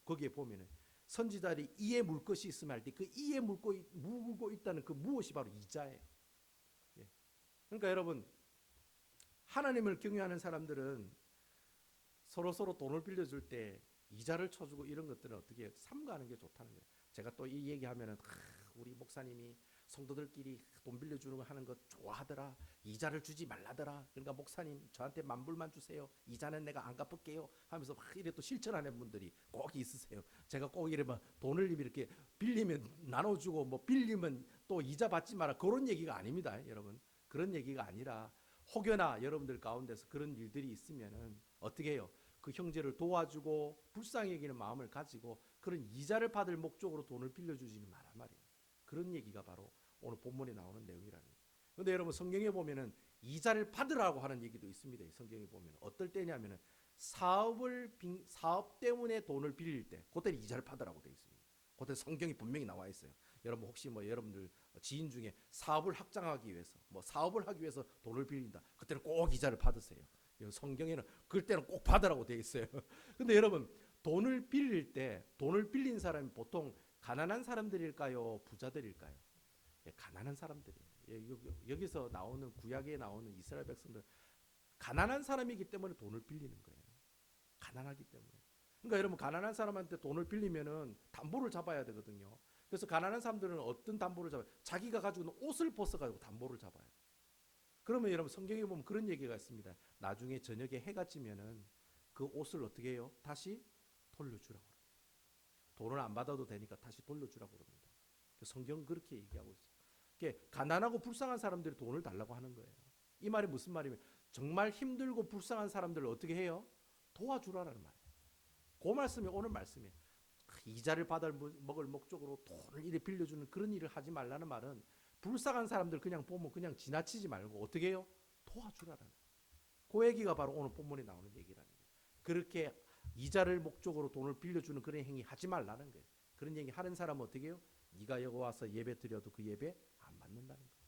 거기에 보면은 선지자들이 이에 물 것이 있으면 할 때 그 이에 물고 있다는 그 무엇이 바로 이자예요. 예. 그러니까 여러분, 하나님을 경외하는 사람들은 서로 돈을 빌려줄 때 이자를 쳐주고 이런 것들은 어떻게 삼가하는 게 좋다는 거예요. 제가 또 이 얘기하면은 우리 목사님이 성도들끼리 돈 빌려주는 거 하는 거 좋아하더라. 이자를 주지 말라더라. 그러니까 목사님 저한테 10,000불만 주세요. 이자는 내가 안 갚을게요. 하면서 막 이래 또 실천하는 분들이 꼭 있으세요. 제가 꼭 이래 막 돈을 이렇게 빌리면 나눠주고 뭐 빌리면 또 이자 받지 마라. 그런 얘기가 아닙니다, 여러분. 그런 얘기가 아니라 혹여나 여러분들 가운데서 그런 일들이 있으면은 어떻게 해요? 그 형제를 도와주고 불쌍히 여기는 마음을 가지고 그런 이자를 받을 목적으로 돈을 빌려주지는 마란 말이에요. 그런 얘기가 바로 오늘 본문에 나오는 내용이라는 거예요. 그런데 여러분 성경에 보면은 이자를 받으라고 하는 얘기도 있습니다. 성경에 보면 어떨 때냐면은 사업 때문에 돈을 빌릴 때 그때 이자를 받으라고 되어 있습니다. 그때 성경이 분명히 나와 있어요. 여러분 혹시 뭐 여러분들 지인 중에 사업을 확장하기 위해서 뭐 사업을 하기 위해서 돈을 빌린다. 그때는 꼭 이자를 받으세요. 성경에는 그때는 꼭 받으라고 되어 있어요. 근데 여러분 돈을 빌릴 때 돈을 빌린 사람이 보통 가난한 사람들일까요? 부자들일까요? 예, 가난한 사람들이에요. 예, 여기서 나오는 구약에 나오는 이스라엘 백성들 가난한 사람이기 때문에 돈을 빌리는 거예요. 가난하기 때문에. 그러니까 여러분 가난한 사람한테 돈을 빌리면은 담보를 잡아야 되거든요. 그래서 가난한 사람들은 어떤 담보를 잡아요? 자기가 가지고 있는 옷을 벗어가지고 담보를 잡아요. 그러면 여러분 성경에 보면 그런 얘기가 있습니다. 나중에 저녁에 해가 지면은 그 옷을 어떻게 해요? 다시 돌려주라고 그래요. 돈을 안 받아도 되니까 다시 돌려주라고 그럽니다. 성경은 그렇게 얘기하고 있어요. 가난하고 불쌍한 사람들이 돈을 달라고 하는 거예요. 이 말이 무슨 말이면 정말 힘들고 불쌍한 사람들을 어떻게 해요? 도와주라는 말이에요. 그 말씀이 오늘 말씀이에요. 이자를 먹을 목적으로 돈을 이래 빌려주는 그런 일을 하지 말라는 말은 불쌍한 사람들 그냥 보면 그냥 지나치지 말고 어떻게 해요? 도와주라는 거예요. 그 얘기가 바로 오늘 본문에 나오는 얘기라는 거예요. 그렇게 이자를 목적으로 돈을 빌려주는 그런 행위 하지 말라는 거예요. 그런 얘기 하는 사람은 어떻게 해요? 네가 여기 와서 예배 드려도 그 예배 안 받는다는 거예요.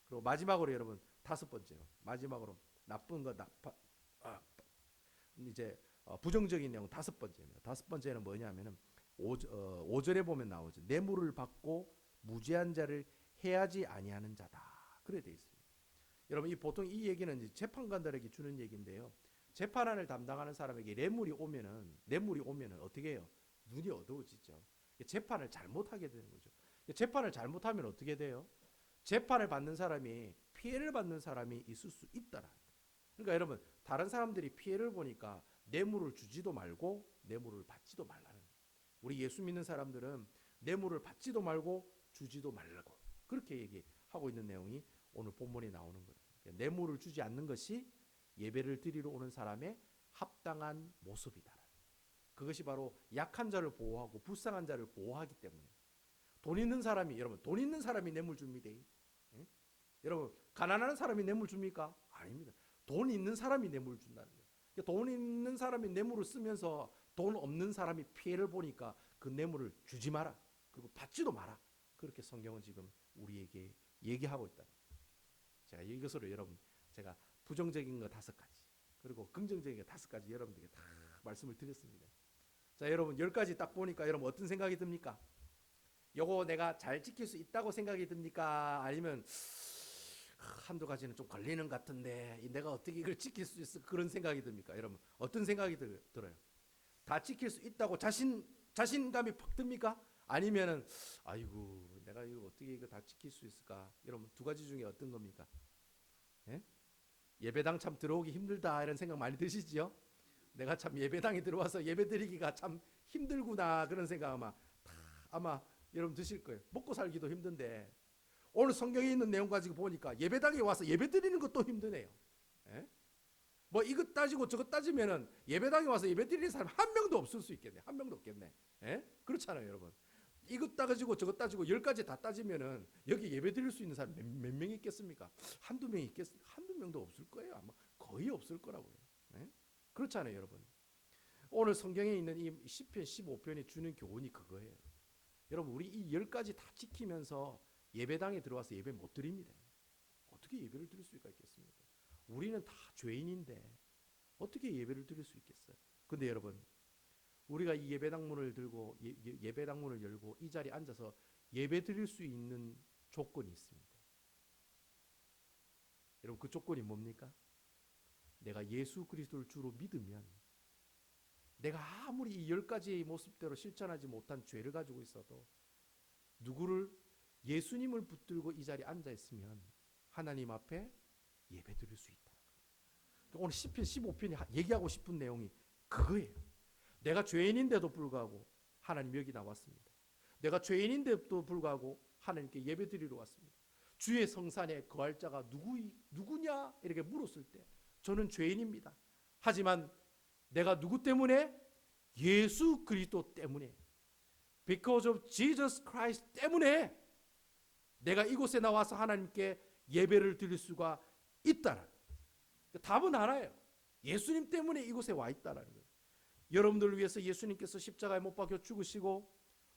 그리고 마지막으로 여러분 5번째로 마지막으로 나쁜 거 이제 부정적인 내용 5번째입니다. 5번째는 뭐냐면은 5절에 보면 나오죠. 뇌물을 받고 무죄한 자를 해하지 아니하는 자다. 그래 돼 있습니다. 여러분 보통 이 얘기는 이제 재판관들에게 주는 얘기인데요. 재판안을 담당하는 사람에게 뇌물이 오면은 어떻게 해요? 눈이 어두워지죠. 재판을 잘못하게 되는 거죠. 재판을 잘못하면 어떻게 돼요? 재판을 받는 사람이 피해를 받는 사람이 있을 수 있다라. 그러니까 여러분 다른 사람들이 피해를 보니까 뇌물을 주지도 말고 뇌물을 받지도 말라는 거예요. 우리 예수 믿는 사람들은 뇌물을 받지도 말고 주지도 말라고 그렇게 얘기하고 있는 내용이 오늘 본문에 나오는 거예요. 뇌물을 주지 않는 것이 예배를 드리러 오는 사람의 합당한 모습이다. 그것이 바로 약한 자를 보호하고 불쌍한 자를 보호하기 때문에 돈 있는 사람이 여러분 돈 있는 사람이 뇌물 줍니다. 예? 여러분 가난한 사람이 뇌물 줍니까? 아닙니다. 돈 있는 사람이 뇌물을 준다는 거예요. 돈 있는 사람이 뇌물을 쓰면서 돈 없는 사람이 피해를 보니까 그 뇌물을 주지 마라. 그리고 받지도 마라. 그렇게 성경은 지금 우리에게 얘기하고 있다. 제가 이것으로 여러분 제가 부정적인 거 5가지 그리고 긍정적인 거 5가지 여러분들에게 다 말씀을 드렸습니다. 자 여러분 10가지 딱 보니까 여러분 어떤 생각이 듭니까? 요거 내가 잘 지킬 수 있다고 생각이 듭니까? 아니면 한두 가지는 좀 걸리는 것 같은데 내가 어떻게 이걸 지킬 수 있어? 그런 생각이 듭니까? 여러분 어떤 생각이 들어요? 다 지킬 수 있다고 자신감이 팍 듭니까? 아니면은 아이고 내가 이거 어떻게 이거 다 지킬 수 있을까? 여러분 2가지 중에 어떤 겁니까? 예? 예배당 참 들어오기 힘들다 이런 생각 많이 드시지요? 내가 참 예배당에 들어와서 예배드리기가 참 힘들구나 그런 생각 아마 여러분 드실 거예요. 먹고 살기도 힘든데 오늘 성경에 있는 내용 가지고 보니까 예배당에 와서 예배드리는 것도 힘드네요. 예? 뭐 이것 따지고 저것 따지면은 예배당에 와서 예배드리는 사람 한 명도 없을 수 있겠네. 한 명도 없겠네. 예? 그렇잖아요, 여러분. 이것 따지고 저것 따지고 10가지 다 따지면은 여기 예배드릴 수 있는 사람 몇 명이 있겠습니까? 한두 명이 있겠습니까? 한두 명도 없을 거예요. 아마 거의 없을 거라고요. 예? 그렇잖아요, 여러분. 오늘 성경에 있는 이 시편 15편이 주는 교훈이 그거예요. 여러분 우리 이 10가지 다 지키면서 예배당에 들어와서 예배 못 드립니다. 어떻게 예배를 드릴 수가 있겠습니까? 우리는 다 죄인인데 어떻게 예배를 드릴 수 있겠어요? 근데 여러분 우리가 이 예배당 문을 들고 예배당 문을 열고 이 자리에 앉아서 예배 드릴 수 있는 조건이 있습니다. 여러분 그 조건이 뭡니까? 내가 예수 그리스도를 주로 믿으면 내가 아무리 이 10가지의 모습대로 실천하지 못한 죄를 가지고 있어도 누구를 예수님을 붙들고 이 자리에 앉아 있으면 하나님 앞에 예배 드릴 수 있다. 오늘 시편 15편이 얘기하고 싶은 내용이 그거예요. 내가 죄인인데도 불구하고 하나님 여기 나왔습니다. 내가 죄인인데도 불구하고 하나님께 예배 드리러 왔습니다. 주의 성산에 거할 자가 누구냐 이렇게 물었을 때 저는 죄인입니다. 하지만 내가 누구 때문에? 예수 그리스도 때문에, because of Jesus Christ 때문에 내가 이곳에 나와서 하나님께 예배를 드릴 수가 있다는, 답은 하나예요. 예수님 때문에 이곳에 와 있다는 거예요. 여러분들을 위해서 예수님께서 십자가에 못 박혀 죽으시고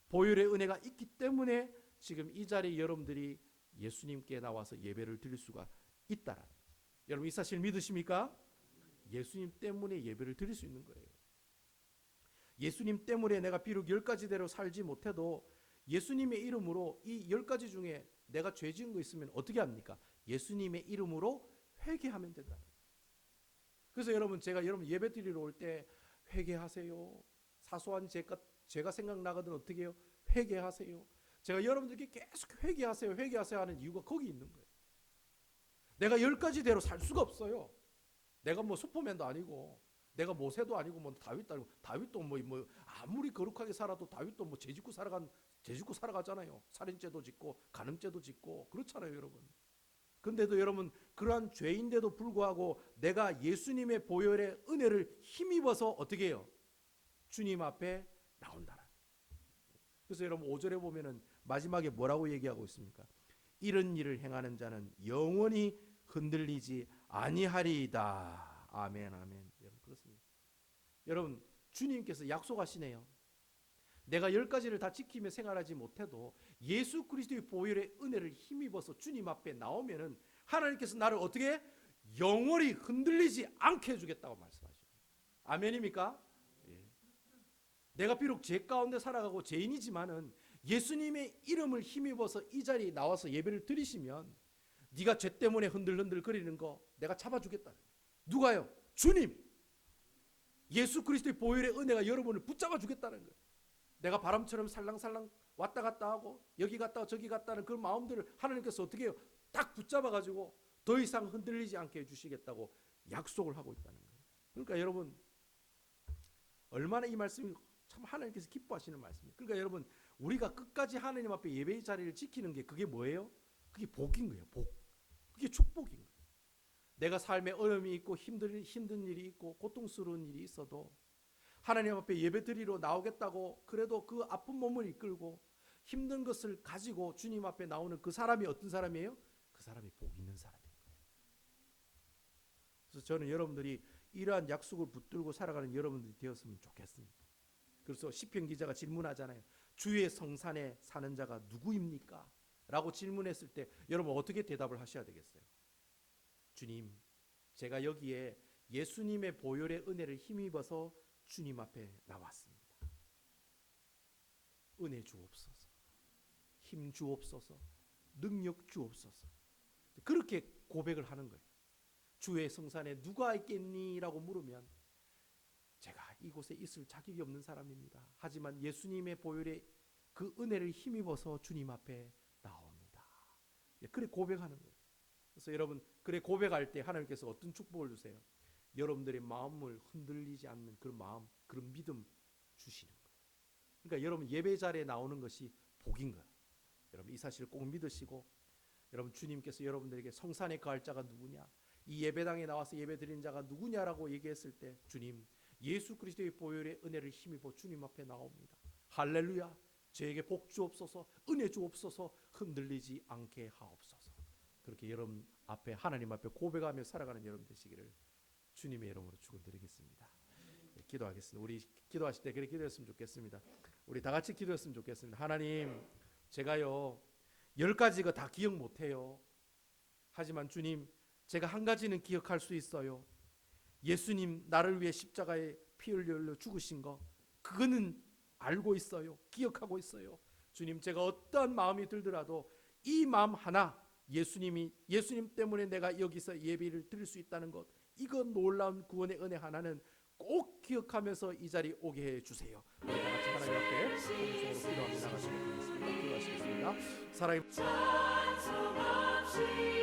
보혈의 은혜가 있기 때문에 지금 이 자리에 여러분들이 예수님께 나와서 예배를 드릴 수가 있다는, 여러분 이 사실 믿으십니까? 예수님 때문에 예배를 드릴 수 있는 거예요. 예수님 때문에 내가 비록 10가지대로 살지 못해도 예수님의 이름으로 이 10가지 중에 내가 죄 지은 거 있으면 어떻게 합니까? 예수님의 이름으로 회개하면 된다. 그래서 여러분 제가 여러분 예배 드리러 올 때 회개하세요. 사소한 죄가 생각나거든 어떻게 해요? 회개하세요. 제가 여러분들께 계속 회개하세요 하는 이유가 거기 있는 거예요. 내가 10가지대로 살 수가 없어요. 내가 뭐 슈퍼맨도 아니고 내가 모세도 아니고 뭐 다윗도 아니고, 다윗도 뭐 아무리 거룩하게 살아도 다윗도 뭐 죄 짓고 살아가잖아요. 살인죄도 짓고 간음죄도 짓고 그렇잖아요, 여러분. 근데도 여러분 그러한 죄인데도 불구하고 내가 예수님의 보혈의 은혜를 힘입어서 어떻게 해요? 주님 앞에 나온다. 그래서 여러분 5절에 보면은 마지막에 뭐라고 얘기하고 있습니까? 이런 일을 행하는 자는 영원히 흔들리지 아니하리이다. 아멘, 아멘. 여러분 그렇습니다. 여러분 주님께서 약속하시네요. 내가 10가지를 다 지키며 생활하지 못해도 예수 그리스도의 보혈의 은혜를 힘입어서 주님 앞에 나오면은 하나님께서 나를 어떻게 해? 영원히 흔들리지 않게 해주겠다고 말씀하시죠. 아멘입니까? 예. 내가 비록 죄 가운데 살아가고 죄인이지만은 예수님의 이름을 힘입어서 이 자리에 나와서 예배를 드리시면 네가 죄 때문에 흔들흔들 거리는 거 내가 잡아주겠다. 누가요? 주님. 예수 그리스도의 보혈의 은혜가 여러분을 붙잡아 주겠다는 거예요. 내가 바람처럼 살랑살랑 왔다 갔다 하고 여기 갔다 저기 갔다는 그 마음들을 하나님께서 어떻게 해요? 딱 붙잡아 가지고 더 이상 흔들리지 않게 해주시겠다고 약속을 하고 있다는 거예요. 그러니까 여러분 얼마나 이 말씀이 참 하나님께서 기뻐하시는 말씀이에요. 그러니까 여러분 우리가 끝까지 하나님 앞에 예배의 자리를 지키는 게 그게 뭐예요? 그게 복인 거예요. 복. 그게 축복인 거예요. 내가 삶에 어려움이 있고 힘든 일이 있고 고통스러운 일이 있어도 하나님 앞에 예배드리러 나오겠다고 그래도 그 아픈 몸을 이끌고 힘든 것을 가지고 주님 앞에 나오는 그 사람이 어떤 사람이에요? 그 사람이 복 있는 사람인 거예요. 그래서 저는 여러분들이 이러한 약속을 붙들고 살아가는 여러분들이 되었으면 좋겠습니다. 그래서 시편 기자가 질문하잖아요. 주의 성산에 사는 자가 누구입니까? 라고 질문했을 때 여러분 어떻게 대답을 하셔야 되겠어요? 주님, 제가 여기에 예수님의 보혈의 은혜를 힘입어서 주님 앞에 나왔습니다. 은혜 주옵소서, 힘 주옵소서, 능력 주옵소서. 그렇게 고백을 하는 거예요. 주의 성산에 누가 있겠니? 라고 물으면 제가 이곳에 있을 자격이 없는 사람입니다. 하지만 예수님의 보혈의 그 은혜를 힘입어서 주님 앞에 나옵니다. 그래 고백하는 거예요. 그래서 여러분 그래 고백할 때 하나님께서 어떤 축복을 주세요? 여러분들의 마음을 흔들리지 않는 그런 마음, 그런 믿음 주시는 거예요. 그러니까 여러분 예배 자리에 나오는 것이 복인 거예요. 여러분 이 사실을 꼭 믿으시고 여러분 주님께서 여러분들에게 성산에 거할 자가 누구냐? 이 예배당에 나와서 예배 드리는 자가 누구냐라고 얘기했을 때 주님, 예수 그리스도의 보혈의 은혜를 힘입어 주님 앞에 나옵니다. 할렐루야. 저에게 복 주옵소서, 은혜 주옵소서, 흔들리지 않게 하옵소서. 그렇게 여러분 앞에 하나님 앞에 고백하며 살아가는 여러분 되시기를 주님의 이름으로 축원드리겠습니다. 네, 기도하겠습니다. 우리 기도하실 때 그렇게 기도했으면 좋겠습니다. 우리 다 같이 기도했으면 좋겠습니다. 하나님, 제가요 10가지가 다 기억 못해요. 하지만 주님, 제가 한 가지는 기억할 수 있어요. 예수님 나를 위해 십자가에 피 흘려 죽으신 거 그거는 알고 있어요. 기억하고 있어요. 주님, 제가 어떠한 마음이 들더라도 이 마음 하나 예수님 때문에 내가 여기서 예배를 드릴 수 있다는 것, 이거 놀라운 구원의 은혜 하나는 꼭 기억하면서 이 자리에 오게 해 주세요. 우리 다 같이 하나님 앞에 통성으로 기도하며 나가시도록 하겠습니다. 기도하시겠습니다. 사랑의 찬송합시다.